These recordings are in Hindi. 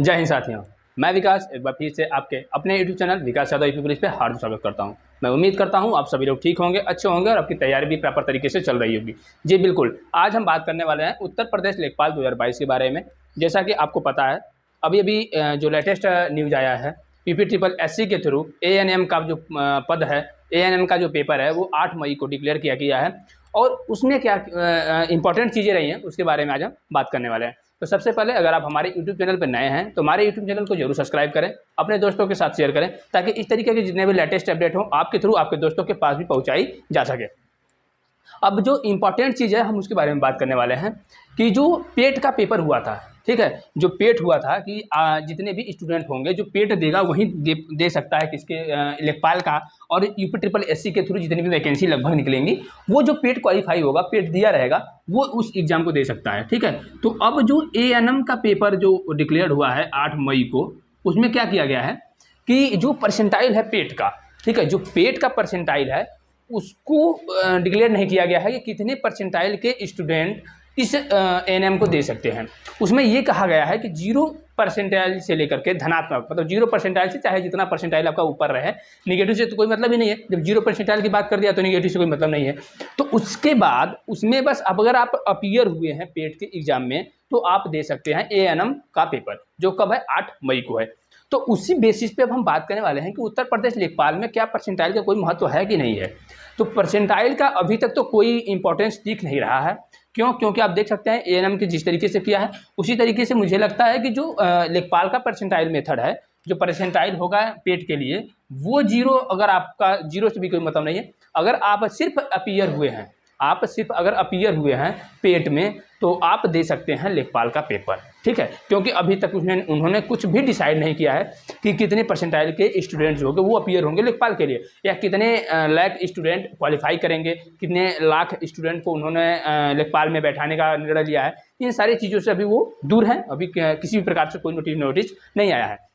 जय हिंद साथियों, मैं विकास एक बार फिर से आपके अपने यूट्यूब चैनल विकास यादव यूपी पुलिस पे हार्दिक स्वागत करता हूं। मैं उम्मीद करता हूं आप सभी लोग ठीक होंगे, अच्छे होंगे और आपकी तैयारी भी प्रॉपर तरीके से चल रही होगी। जी बिल्कुल, आज हम बात करने वाले हैं उत्तर प्रदेश लेखपाल 2022 के बारे में। जैसा कि आपको पता है, अभी जो लेटेस्ट न्यूज आया है, PPSSC के थ्रू ANM का जो पद है, ANM का जो पेपर है वो 8 मई को डिक्लेयर किया गया है। और उसमें क्या इंपॉर्टेंट चीज़ें रही हैं उसके बारे में आज हम बात करने वाले हैं। तो सबसे पहले अगर आप हमारे यूट्यूब चैनल पर नए हैं तो हमारे यूट्यूब चैनल को जरूर सब्सक्राइब करें, अपने दोस्तों के साथ शेयर करें, ताकि इस तरीके के जितने भी लेटेस्ट अपडेट हों आपके थ्रू आपके दोस्तों के पास भी पहुंचाई जा सके। अब जो इम्पॉर्टेंट चीज़ है हम उसके बारे में बात करने वाले हैं कि जो पेट का पेपर हुआ था, ठीक है, जो पेट हुआ था कि जितने भी स्टूडेंट होंगे जो पेट देगा वही दे सकता है किसके लेखपाल का। और UPSSC के थ्रू जितनी भी वैकेंसी लगभग निकलेंगी वो जो पेट क्वालिफाई होगा, पेट दिया रहेगा, वो उस एग्जाम को दे सकता है, ठीक है। तो अब जो ANM का पेपर जो डिक्लेयर हुआ है 8 मई को, उसमें क्या किया गया है कि जो परसेंटाइल है पेट का, ठीक है, जो पेट का परसेंटाइल है उसको डिक्लेयर नहीं किया गया है कि कितने परसेंटाइल के स्टूडेंट इस ANM को दे सकते हैं। उसमें ये कहा गया है कि 0 परसेंटाइल से लेकर के धनात्मक, मतलब 0 परसेंटाइल से चाहे जितना परसेंटाइल आपका ऊपर रहे, निगेटिव से तो कोई मतलब ही नहीं है। जब 0 परसेंटाइल की बात कर दिया तो निगेटिव से कोई मतलब नहीं है। तो उसके बाद उसमें बस अब अगर आप अपीयर हुए हैं पेट के एग्जाम में तो आप दे सकते हैं ANM का पेपर, जो कब है 8 मई को है। तो उसी बेसिस पे अब हम बात करने वाले हैं कि उत्तर प्रदेश लेखपाल में क्या परसेंटाइल का कोई महत्व है कि नहीं है। तो परसेंटाइल का अभी तक तो कोई इंपॉर्टेंस दिख नहीं रहा है। क्यों? क्योंकि आप देख सकते हैं ANM के जिस तरीके से किया है उसी तरीके से मुझे लगता है कि जो लेखपाल का परसेंटाइल मेथड है, जो परसेंटाइल होगा पेट के लिए, वो 0, अगर आपका 0 से भी कोई मतलब नहीं है। अगर आप सिर्फ अपीयर हुए हैं, आप सिर्फ अगर अपीयर हुए हैं पेट में तो आप दे सकते हैं लेखपाल का पेपर, ठीक है। क्योंकि अभी तक उन्होंने कुछ भी डिसाइड नहीं किया है कि कितने परसेंटाइल के स्टूडेंट्स होंगे वो अपीयर होंगे लेखपाल के लिए, या कितने लाख स्टूडेंट क्वालिफाई करेंगे, कितने लाख स्टूडेंट को उन्होंने लेखपाल में बैठाने का निर्णय लिया है। इन सारी चीज़ों से अभी वो दूर हैं, अभी किसी भी प्रकार से कोई नोटिस नहीं आया है।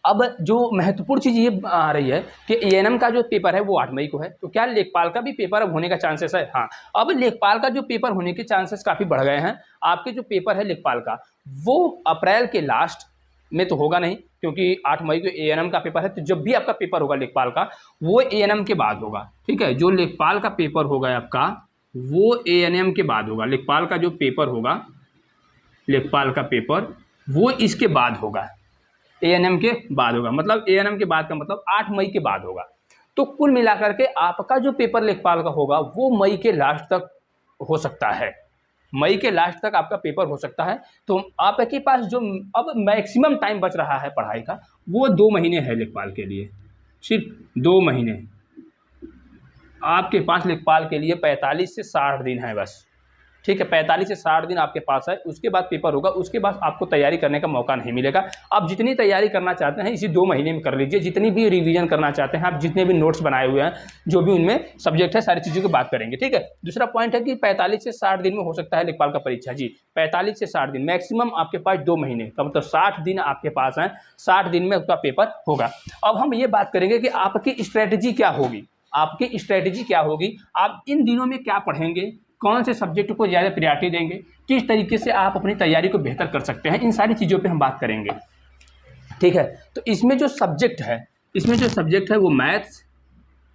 अब जो महत्वपूर्ण चीज़ ये आ रही है कि ANM का जो पेपर है वो 8 मई को है, तो क्या लेखपाल का भी पेपर अब होने का चांसेस है? हाँ, अब लेखपाल का जो पेपर होने के चांसेस काफ़ी बढ़ गए हैं। आपके जो पेपर है लेखपाल का वो अप्रैल के लास्ट में तो होगा नहीं, क्योंकि 8 मई को ANM का पेपर है। तो जब भी आपका पेपर होगा लेखपाल का वो ANM के बाद होगा, ठीक है। जो लेखपाल का पेपर होगा आपका वो ANM के बाद होगा। लेखपाल का जो पेपर होगा, लेखपाल का पेपर वो इसके बाद होगा, ANM के बाद होगा। मतलब ANM के बाद का मतलब 8 मई के बाद होगा। तो कुल मिलाकर के आपका जो पेपर लेखपाल का होगा वो मई के लास्ट तक हो सकता है, मई के लास्ट तक आपका पेपर हो सकता है। तो आपके पास जो अब मैक्सिमम टाइम बच रहा है पढ़ाई का वो 2 महीने है लेखपाल के लिए, सिर्फ 2 महीने आपके पास लेखपाल के लिए 45 से 60 दिन है बस, ठीक है। 45 से 60 दिन आपके पास है, उसके बाद पेपर होगा, उसके बाद आपको तैयारी करने का मौका नहीं मिलेगा। आप जितनी तैयारी करना चाहते हैं इसी 2 महीने में कर लीजिए। जितनी भी रिवीजन करना चाहते हैं आप, जितने भी नोट्स बनाए हुए हैं, जो भी उनमें सब्जेक्ट है, सारी चीज़ों की बात करेंगे, ठीक है। दूसरा पॉइंट है कि 45 से 60 दिन में हो सकता है लेखपाल का परीक्षा। जी 45 से 60 दिन, मैक्सिमम आपके पास 2 महीने का मतलब 60 दिन आपके पास हैं। 60 दिन में उसका पेपर होगा। अब हम ये बात करेंगे कि आपकी स्ट्रैटेजी क्या होगी, आपकी स्ट्रैटेजी क्या होगी, आप इन दिनों में क्या पढ़ेंगे, कौन से सब्जेक्ट को ज़्यादा प्रायोरिटी देंगे, किस तरीके से आप अपनी तैयारी को बेहतर कर सकते हैं, इन सारी चीज़ों पे हम बात करेंगे, ठीक है। तो इसमें जो सब्जेक्ट है वो मैथ्स,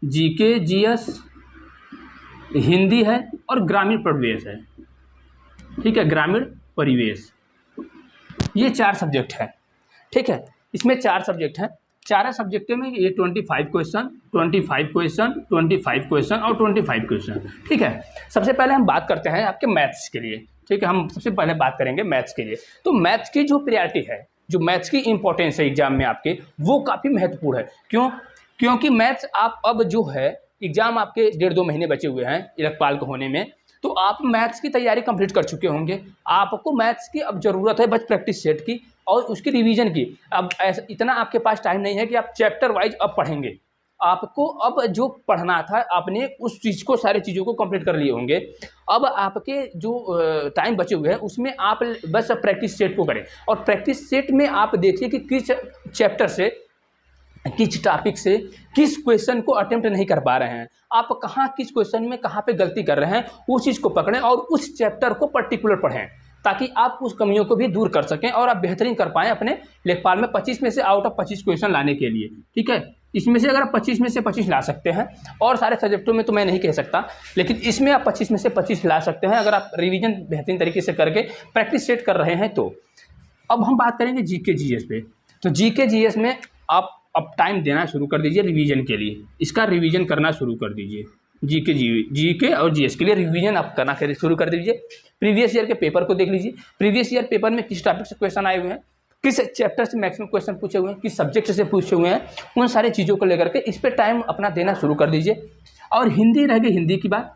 GK GS, हिंदी है और ग्रामीण परिवेश है, ठीक है। ग्रामीण परिवेश, ये 4 सब्जेक्ट है, ठीक है। इसमें 4 सब्जेक्ट हैं। 4 सब्जेक्ट में ये 25 क्वेश्चन, 25 क्वेश्चन, 25 क्वेश्चन और 25 क्वेश्चन, ठीक है। सबसे पहले हम बात करते हैं आपके मैथ्स के लिए, ठीक है। हम सबसे पहले बात करेंगे मैथ्स के लिए। तो मैथ्स की जो प्रायोरिटी है, जो मैथ्स की इंपॉर्टेंस है एग्जाम में आपके, वो काफ़ी महत्वपूर्ण है। क्यों? क्योंकि मैथ्स आप अब जो है एग्जाम आपके 1.5-2 महीने बचे हुए हैं लेखपाल को होने में, तो आप मैथ्स की तैयारी कंप्लीट कर चुके होंगे। आपको मैथ्स की अब ज़रूरत है बस प्रैक्टिस सेट की और उसकी रिवीजन की। अब ऐसा इतना आपके पास टाइम नहीं है कि आप चैप्टर वाइज अब पढ़ेंगे। आपको अब जो पढ़ना था आपने उस चीज़ को, सारी चीज़ों को कंप्लीट कर लिए होंगे। अब आपके जो टाइम बचे हुए हैं उसमें आप बस प्रैक्टिस सेट को करें, और प्रैक्टिस सेट में आप देखिए कि किस चैप्टर से, किस टॉपिक से किस क्वेश्चन को अटेम्प्ट नहीं कर पा रहे हैं, आप कहाँ किस क्वेश्चन में कहाँ पे गलती कर रहे हैं, उस चीज़ को पकड़ें और उस चैप्टर को पर्टिकुलर पढ़ें। ताकि आप उस कमियों को भी दूर कर सकें और आप बेहतरीन कर पाएँ अपने लेखपाल में 25 में से आउट ऑफ 25 क्वेश्चन लाने के लिए। ठीक है, इसमें से अगर आप 25 में से 25 ला सकते हैं, और सारे सब्जेक्टों में तो मैं नहीं कह सकता, लेकिन इसमें आप 25 में से 25 ला सकते हैं अगर आप रिवीजन बेहतरीन तरीके से करके प्रैक्टिस सेट कर रहे हैं तो। अब हम बात करेंगे जीके जीएस पे। तो जीके जीएस में आप अब टाइम देना शुरू कर दीजिए रिवीजन के लिए, इसका रिवीजन करना शुरू कर दीजिए। जीके और जीएस के लिए रिवीजन आप करना शुरू कर दीजिए। प्रीवियस ईयर के पेपर को देख लीजिए, प्रीवियस ईयर पेपर में किस टॉपिक से क्वेश्चन आए हुए हैं, किस चैप्टर से मैक्सिमम क्वेश्चन पूछे हुए हैं, किस सब्जेक्ट से पूछे हुए हैं, उन सारी चीज़ों को लेकर के इस पर टाइम अपना देना शुरू कर दीजिए। और हिंदी रह गई हिंदी की बात,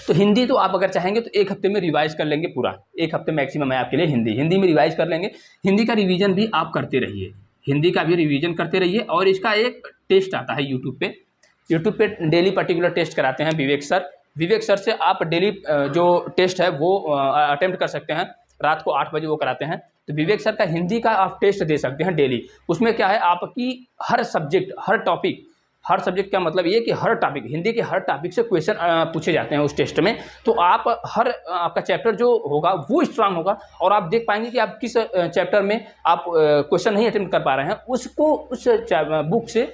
तो हिंदी तो आप अगर चाहेंगे तो एक हफ्ते में रिवाइज कर लेंगे, पूरा एक हफ्ते मैक्सिमम है आपके लिए हिंदी में रिवाइज कर लेंगे। हिंदी का रिवीजन भी आप करते रहिए, हिंदी का भी रिवीजन करते रहिए। और इसका एक टेस्ट आता है यूट्यूब पे डेली पर्टिकुलर टेस्ट कराते हैं विवेक सर से आप डेली जो टेस्ट है वो अटेम्प्ट कर सकते हैं, रात को 8 बजे वो कराते हैं। तो विवेक सर का हिंदी का आप टेस्ट दे सकते हैं डेली। उसमें क्या है, आपकी हर सब्जेक्ट हर सब्जेक्ट का मतलब ये कि हर टॉपिक, हिंदी के हर टॉपिक से क्वेश्चन पूछे जाते हैं उस टेस्ट में। तो आप आपका चैप्टर जो होगा वो स्ट्रांग होगा और आप देख पाएंगे कि आप किस चैप्टर में आप क्वेश्चन नहीं अटेम्प्ट कर पा रहे हैं, उसको उस बुक से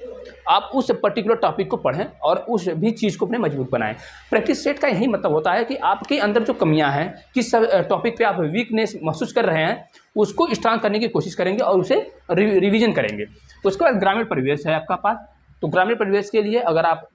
आप उस पर्टिकुलर टॉपिक को पढ़ें और उस भी चीज़ को अपने मजबूत बनाएं। प्रैक्टिस सेट का यही मतलब होता है कि आपके अंदर जो कमियां हैं, किस टॉपिक पे आप वीकनेस महसूस कर रहे हैं, उसको स्ट्रांग करने की कोशिश करेंगे और उसे रिवीजन करेंगे। उसके बाद ग्रामीण परिवेश है आपका पास। तो ग्रामीण परिवेश के लिए अगर आप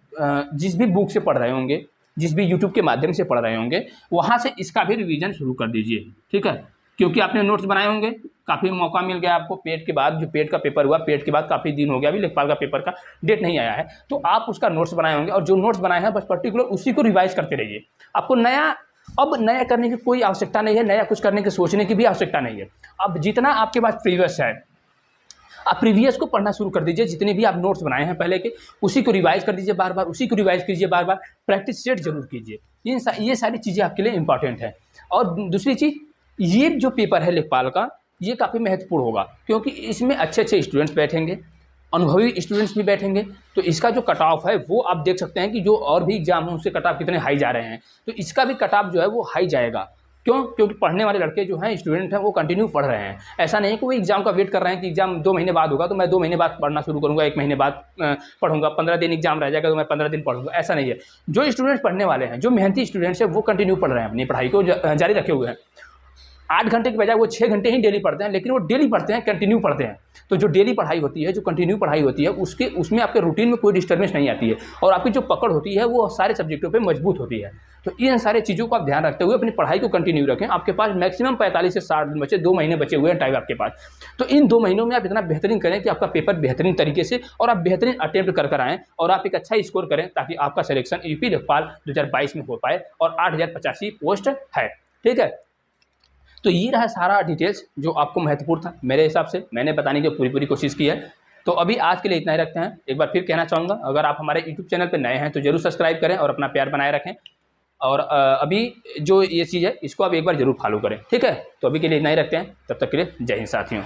जिस भी बुक से पढ़ रहे होंगे, जिस भी यूट्यूब के माध्यम से पढ़ रहे होंगे, वहाँ से इसका भी रिवीजन शुरू कर दीजिए। ठीक है, क्योंकि आपने नोट्स बनाए होंगे, काफ़ी मौका मिल गया आपको पेट के बाद, जो पेट का पेपर हुआ, पेट के बाद काफ़ी दिन हो गया, अभी लेखपाल का पेपर का डेट नहीं आया है, तो आप उसका नोट्स बनाए होंगे और जो नोट्स बनाए हैं बस पर्टिकुलर उसी को रिवाइज करते रहिए। आपको नया करने की कोई आवश्यकता नहीं है, नया कुछ करने की सोचने की भी आवश्यकता नहीं है। अब जितना आपके पास प्रीवियस है, आप प्रीवियस को पढ़ना शुरू कर दीजिए। जितने भी आप नोट्स बनाए हैं पहले के, उसी को रिवाइज कर दीजिए बार बार, उसी को रिवाइज कीजिए बार बार, प्रैक्टिस सेट जरूर कीजिए। ये सारी चीज़ें आपके लिए इंपॉर्टेंट है। और दूसरी चीज़, ये जो पेपर है लेखपाल का, ये काफ़ी महत्वपूर्ण होगा क्योंकि इसमें अच्छे स्टूडेंट्स बैठेंगे, अनुभवी स्टूडेंट्स भी बैठेंगे। तो इसका जो कट ऑफ है वो आप देख सकते हैं कि जो और भी एग्जाम हैं उससे कट ऑफ कितने हाई जा रहे हैं, तो इसका भी कट ऑफ जो है वो हाई जाएगा। क्यों? क्योंकि पढ़ने वाले लड़के जो हैं, स्टूडेंट हैं, वो कंटिन्यू पढ़ रहे हैं। ऐसा नहीं है कि वो एग्जाम का वेट कर रहे हैं कि एग्जाम 2 महीने बाद होगा तो मैं 2 महीने बाद पढ़ना शुरू करूँगा, 1 महीने बाद पढ़ूंगा, 15 दिन एग्जाम रह जाएगा तो मैं 15 दिन पढ़ूंगा। ऐसा नहीं है। जो स्टूडेंट्स पढ़ने वाले हैं, जो मेहनती स्टूडेंट्स हैं, वो कंटिन्यू पढ़ रहे हैं, अपनी पढ़ाई को जारी रखे हुए हैं। 8 घंटे की बजाय वो 6 घंटे ही डेली पढ़ते हैं, लेकिन वो डेली पढ़ते हैं, कंटिन्यू पढ़ते हैं। तो जो डेली पढ़ाई होती है, जो कंटिन्यू पढ़ाई होती है, उसमें आपके रूटीन में कोई डिस्टर्बेंस नहीं आती है और आपकी जो पकड़ होती है वो सारे सब्जेक्टों पे मजबूत होती है। तो इन सारे चीज़ों को आप ध्यान रखते हुए अपनी पढ़ाई को कंटिन्यू रखें। आपके पास मैक्सिमम 45 से 60 दिन बचे, 2 महीने बचे हुए हैं टाइम आपके पास। तो इन 2 महीनों में आप इतना बेहतरीन करें कि आपका पेपर बेहतरीन तरीके से और आप बेहतरीन अटेम्प्ट कर आएँ और आप एक अच्छा स्कोर करें, ताकि आपका सिलेक्शन यूपी लेखपाल 2022 में हो पाए। और 8085 पोस्ट है। ठीक है, तो ये रहा सारा डिटेल्स जो आपको महत्वपूर्ण था मेरे हिसाब से, मैंने बताने की पूरी कोशिश की है। तो अभी आज के लिए इतना ही रखते हैं। एक बार फिर कहना चाहूँगा, अगर आप हमारे यूट्यूब चैनल पर नए हैं तो जरूर सब्सक्राइब करें और अपना प्यार बनाए रखें। और अभी जो ये चीज़ है इसको आप एक बार जरूर फॉलो करें। ठीक है, तो अभी के लिए इतना ही रखते हैं, तब तक के लिए जय हिंद साथियों।